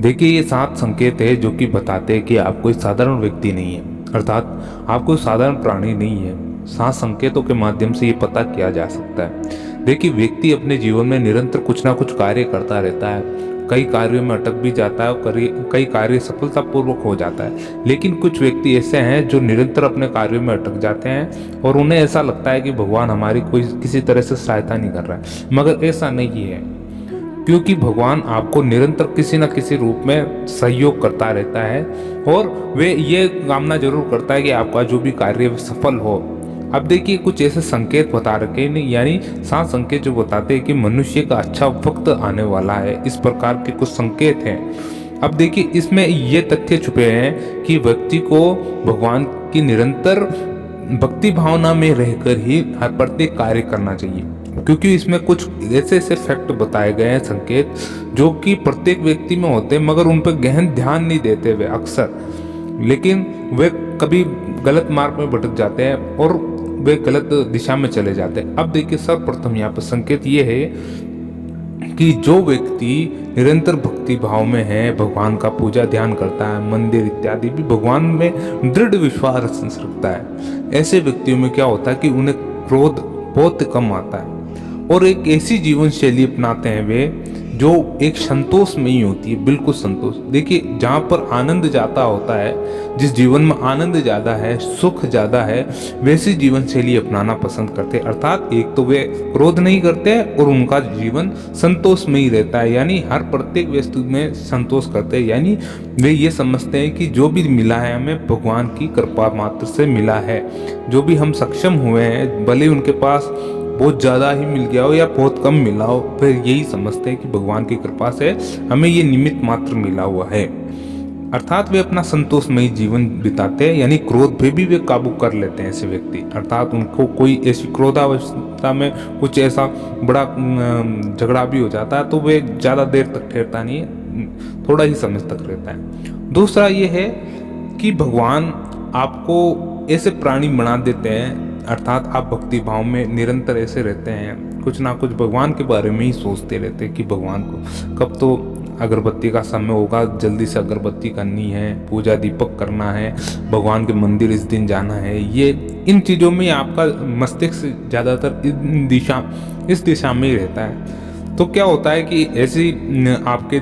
देखिए, ये 7 संकेत है जो कि बताते हैं कि आप कोई साधारण व्यक्ति नहीं है, अर्थात आप कोई साधारण प्राणी नहीं है। 7 संकेतों के माध्यम से ये पता किया जा सकता है। देखिए, व्यक्ति अपने जीवन में निरंतर कुछ ना कुछ कार्य करता रहता है। कई कार्यों में अटक भी जाता है और कई कार्य सफलतापूर्वक हो जाता है। लेकिन कुछ व्यक्ति ऐसे हैं जो निरंतर अपने कार्यों में अटक जाते हैं और उन्हें ऐसा लगता है कि भगवान हमारी कोई किसी तरह से सहायता नहीं कर रहा है, मगर ऐसा नहीं है। क्योंकि भगवान आपको निरंतर किसी न किसी रूप में सहयोग करता रहता है और वे ये कामना जरूर करता है कि आपका जो भी कार्य है सफल हो। अब देखिए, कुछ ऐसे संकेत बता रखे हैं, यानी 7 संकेत जो बताते हैं कि मनुष्य का अच्छा वक्त आने वाला है। इस प्रकार के कुछ संकेत हैं। अब देखिए, इसमें ये तथ्य छुपे हैं कि व्यक्ति को भगवान की निरंतर भक्ति भावना में रहकर ही हर प्रत्येक कार्य करना चाहिए, क्योंकि इसमें कुछ ऐसे ऐसे फैक्ट बताए गए हैं, संकेत जो कि प्रत्येक व्यक्ति में होते हैं, मगर उन पर गहन ध्यान नहीं देते वे अक्सर, लेकिन वे कभी गलत मार्ग में भटक जाते हैं और वे गलत दिशा में चले जाते हैं। अब देखिए, सर्वप्रथम यहाँ पर संकेत ये है कि जो व्यक्ति निरंतर भक्ति भाव में है, भगवान का पूजा ध्यान करता है, मंदिर इत्यादि भी भगवान में दृढ़ विश्वास रखता है, ऐसे व्यक्तियों में क्या होता है कि उन्हें क्रोध बहुत कम आता है और एक ऐसी जीवन शैली अपनाते हैं वे जो एक संतोष में ही होती है, बिल्कुल संतोष। देखिए, जहाँ पर आनंद ज़्यादा होता है, जिस जीवन में आनंद ज़्यादा है, सुख ज़्यादा है, वैसी जीवन शैली अपनाना पसंद करते हैं। अर्थात एक तो वे क्रोध नहीं करते और उनका जीवन संतोष में ही रहता है, यानी हर प्रत्येक वस्तु में संतोष करते हैं। यानी वे ये समझते हैं कि जो भी मिला है हमें भगवान की कृपा मात्र से मिला है। जो भी हम सक्षम हुए हैं, भले उनके पास बहुत ज़्यादा ही मिल गया हो या बहुत कम मिला हो, फिर यही समझते हैं कि भगवान की कृपा से हमें ये निमित्त मात्र मिला हुआ है। अर्थात वे अपना संतोषमयी जीवन बिताते हैं, यानी क्रोध पे भी वे काबू कर लेते हैं ऐसे व्यक्ति। अर्थात उनको कोई ऐसी क्रोधावस्था में कुछ ऐसा बड़ा झगड़ा भी हो जाता है तो वे ज़्यादा देर तक ठहरता नहीं है, थोड़ा ही समय तक रहता है। दूसरा ये है कि भगवान आपको ऐसे प्राणी बना देते हैं, अर्थात आप भक्ति भाव में निरंतर ऐसे रहते हैं, कुछ ना कुछ भगवान के बारे में ही सोचते रहते हैं कि भगवान को कब तो अगरबत्ती का समय होगा, जल्दी से अगरबत्ती करनी है, पूजा दीपक करना है, भगवान के मंदिर इस दिन जाना है। ये इन चीज़ों में आपका मस्तिष्क ज़्यादातर इस दिशा में ही रहता है। तो क्या होता है कि ऐसी आपके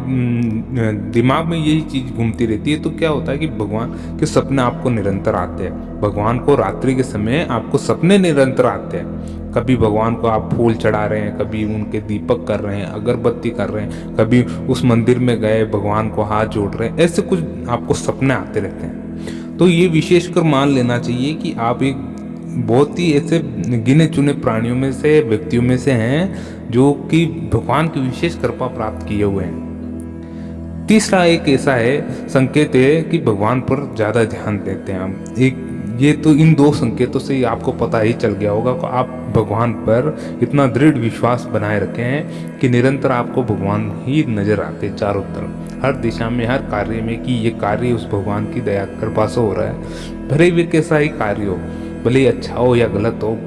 दिमाग में यही चीज़ घूमती रहती है, तो क्या होता है कि भगवान के सपने आपको निरंतर आते हैं। भगवान को रात्रि के समय आपको सपने निरंतर आते हैं। कभी भगवान को आप फूल चढ़ा रहे हैं, कभी उनके दीपक कर रहे हैं, अगरबत्ती कर रहे हैं, कभी उस मंदिर में गए भगवान को हाथ जोड़ रहे हैं, ऐसे कुछ आपको सपने आते रहते हैं। तो ये विशेषकर मान लेना चाहिए कि आप एक बहुत ही ऐसे गिने चुने प्राणियों में से, व्यक्तियों में से हैं जो कि भगवान की विशेष कृपा प्राप्त किए हुए हैं। तीसरा एक ऐसा है संकेत है कि भगवान पर ज़्यादा ध्यान देते हैं हम। एक ये तो इन 2 संकेतों से ही आपको पता ही चल गया होगा कि आप भगवान पर इतना दृढ़ विश्वास बनाए रखे हैं कि निरंतर आपको भगवान ही नजर आते हैं चारों तरफ, हर दिशा में, हर कार्य में, कि ये कार्य उस भगवान की दया कृपा से हो रहा है। भले वे कैसा ही कार्य हो, भले ही अच्छा हो या गलत हो,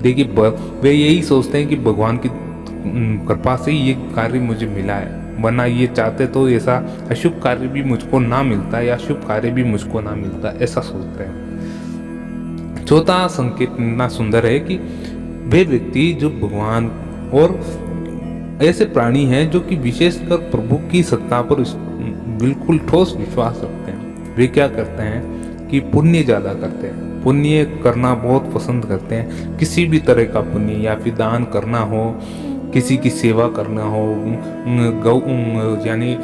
देखिए वे यही सोचते हैं कि भगवान की कृपा से ही ये कार्य मुझे मिला है, वरना ये चाहते तो ऐसा अशुभ कार्य भी मुझको ना मिलता या शुभ कार्य भी मुझको ना मिलता, ऐसा सोचते हैं। चौथा संकेत इतना सुंदर है कि वे व्यक्ति जो भगवान और ऐसे प्राणी हैं जो कि विशेषकर प्रभु की सत्ता पर बिल्कुल ठोस विश्वास रखते हैं। वे क्या करते हैं कि पुण्य ज़्यादा करते हैं, पुण्य करना बहुत पसंद करते हैं। किसी भी तरह का पुण्य, या फिर दान करना हो, किसी की सेवा करना हो, यानी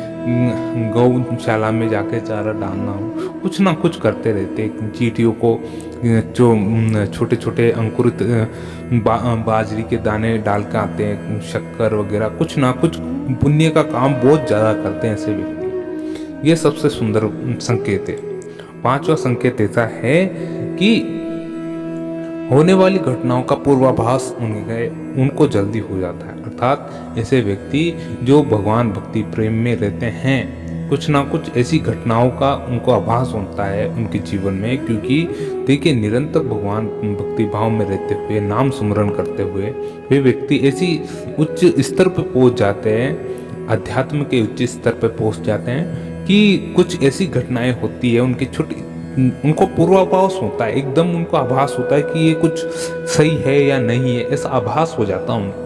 गौशाला में जाके चारा डालना हो, कुछ ना कुछ करते रहते हैं। चींटियों को जो छोटे छोटे अंकुरित बाजरी के दाने डाल के आते हैं, शक्कर वगैरह, कुछ ना कुछ पुण्य का काम बहुत ज़्यादा करते हैं ऐसे व्यक्ति। ये सबसे सुंदर संकेत है। 5वां संकेत ऐसा है कि होने वाली घटनाओं का पूर्वाभास उनको जल्दी हो जाता है। अर्थात ऐसे व्यक्ति जो भगवान भक्ति प्रेम में रहते हैं, कुछ ना कुछ ऐसी घटनाओं का उनको आभास होता है उनके जीवन में, क्योंकि देखिए निरंतर भगवान भक्ति भाव में रहते हुए, नाम सुमरण करते हुए वे व्यक्ति ऐसी उच्च स्तर पर पहुंच जाते हैं, अध्यात्म के उच्च स्तर पर पहुंच जाते हैं कि कुछ ऐसी घटनाएं होती है उनकी उनको पूर्वाभास होता है, एकदम उनको आभास होता है कि ये कुछ सही है या नहीं है, ऐसा आभास हो जाता है उनको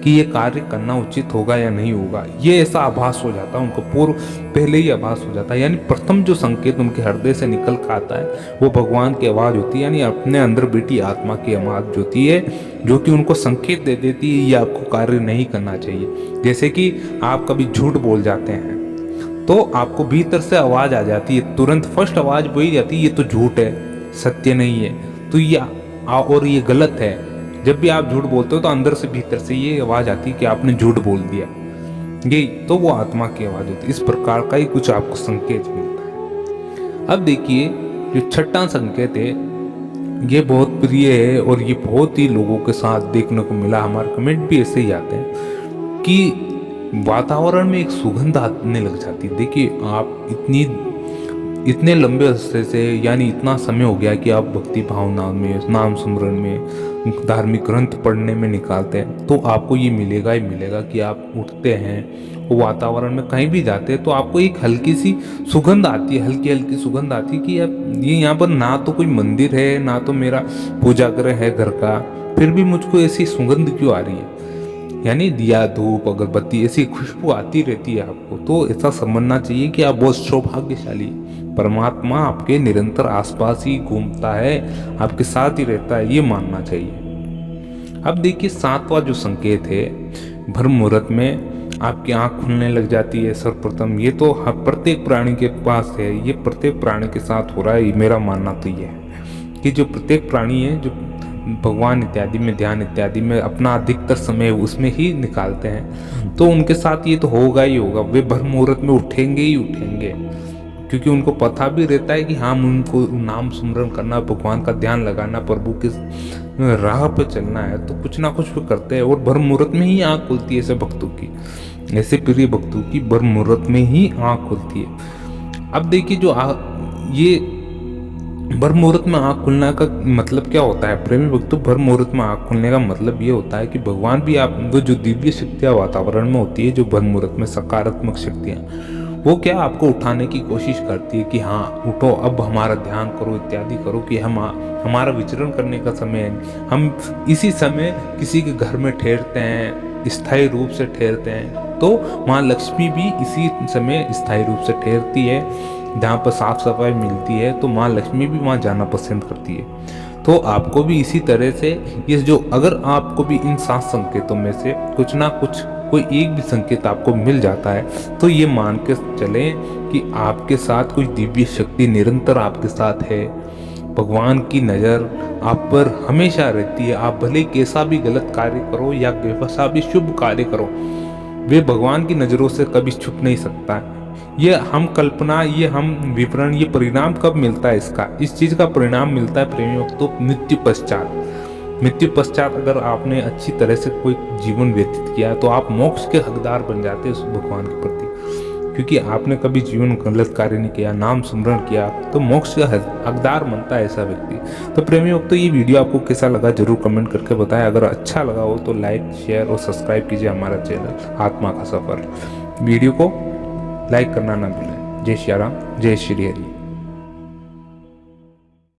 कि ये कार्य करना उचित होगा या नहीं होगा, ये ऐसा आभास हो जाता है उनको, पूर्व पहले ही आभास हो जाता है। यानी प्रथम जो संकेत उनके हृदय से निकल कर आता है वो भगवान की आवाज़ होती है, यानी अपने अंदर बैठी आत्मा की आवाज़ होती है, जो कि उनको संकेत दे देती है ये आपको कार्य नहीं करना चाहिए। जैसे कि आप कभी झूठ बोल जाते हैं तो आपको भीतर से आवाज़ आ जाती है, तुरंत फर्स्ट आवाज़ वही आती है, ये तो झूठ है, सत्य नहीं है, तो ये और ये गलत है। जब भी आप झूठ बोलते हो तो अंदर से भीतर से ये आवाज़ आती है कि आपने झूठ बोल दिया, यही तो वो आत्मा की आवाज़ होती है। इस प्रकार का ही कुछ आपको संकेत मिलता है। अब देखिए जो छठा संकेत है ये बहुत प्रिय है और ये बहुत ही लोगों के साथ देखने को मिला, हमारे कमेंट भी ऐसे ही आते हैं कि वातावरण में एक सुगंध आने लग जाती है। देखिए आप इतने लंबे अरसे से, यानी इतना समय हो गया कि आप भक्ति भावना में, नाम सुमरन में, धार्मिक ग्रंथ पढ़ने में निकालते हैं, तो आपको ये मिलेगा ही मिलेगा कि आप उठते हैं वो वातावरण में कहीं भी जाते हैं तो आपको एक हल्की सी सुगंध आती है, हल्की हल्की सुगंध आती है कि ये यहाँ पर ना तो कोई मंदिर है ना तो मेरा पूजा गृह है घर का, फिर भी मुझको ऐसी सुगंध क्यों आ रही है। यानी दिया धूप अगरबत्ती ऐसी खुशबू आती रहती है आपको, तो ऐसा समझना चाहिए कि आप बहुत सौभाग्यशाली, परमात्मा आपके निरंतर आसपास ही घूमता है, आपके साथ ही रहता है, ये मानना चाहिए। अब देखिए सातवां जो संकेत है, ब्रह्म मुहूर्त में आपकी आंख खुलने लग जाती है। सर्वप्रथम ये तो प्रत्येक प्राणी के पास है, ये प्रत्येक प्राणी के साथ हो रहा है, मेरा मानना तो ये है कि जो प्रत्येक प्राणी है जो भगवान इत्यादि में, ध्यान इत्यादि में अपना अधिकतर समय उसमें ही निकालते हैं, तो उनके साथ ये तो होगा ही होगा, वे ब्रह्म मुहूर्त में उठेंगे ही उठेंगे, क्योंकि उनको पता भी रहता है कि हाँ उनको नाम सुमरन करना, भगवान का ध्यान लगाना, प्रभु के राह पे चलना है, तो कुछ ना कुछ वो करते हैं और ब्रह्म मुहूर्त में ही आँख खुलती है। ऐसे भक्तों की, ऐसे प्रिय भक्तों की ब्रह्म मुहूर्त में ही आँख खुलती है। अब देखिए जो ये ब्रह्म मुहूर्त में आँख खुलने का मतलब क्या होता है प्रेमी भक्तों, ब्रह्म मुहूर्त में आँख खुलने का मतलब ये होता है कि भगवान भी आप वो जो दिव्य शक्तियाँ वातावरण में होती है, जो ब्रह्म मुहूर्त में सकारात्मक शक्तियाँ, वो क्या आपको उठाने की कोशिश करती है कि हाँ उठो, अब हमारा ध्यान करो इत्यादि करो, कि हमारा विचरण करने का समय है, हम इसी समय किसी के घर में ठहरते हैं, स्थायी रूप से ठहरते हैं, तो माँ लक्ष्मी भी इसी समय स्थायी रूप से ठहरती है। जहाँ पर साफ सफाई मिलती है तो माँ लक्ष्मी भी वहाँ जाना पसंद करती है। तो आपको भी इसी तरह से ये जो, अगर आपको भी इन 7 संकेतों में से कुछ ना कुछ कोई एक भी संकेत आपको मिल जाता है, तो ये मान के चलें कि आपके साथ कुछ दिव्य शक्ति निरंतर आपके साथ है, भगवान की नज़र आप पर हमेशा रहती है। आप भले कैसा भी गलत कार्य करो या कैसा भी शुभ कार्य करो, वे भगवान की नज़रों से कभी छुप नहीं सकता। ये हम कल्पना, ये हम विवरण, ये परिणाम कब मिलता है इसका, इस चीज़ का परिणाम मिलता है प्रेमियों तो मृत्यु पश्चात। मृत्यु पश्चात अगर आपने अच्छी तरह से कोई जीवन व्यतीत किया है तो आप मोक्ष के हकदार बन जाते हैं उस भगवान के प्रति, क्योंकि आपने कभी जीवन गलत कार्य नहीं किया, नाम स्मरण किया, तो मोक्ष का हकदार बनता है ऐसा व्यक्ति। तो प्रेमियों तो ये वीडियो आपको कैसा लगा जरूर कमेंट करके बताएं। अगर अच्छा लगा हो तो लाइक शेयर और सब्सक्राइब कीजिए हमारा चैनल आत्मा का सफर। वीडियो को लाइक करना ना भूलें। जय श्री राम, जय श्री हरि।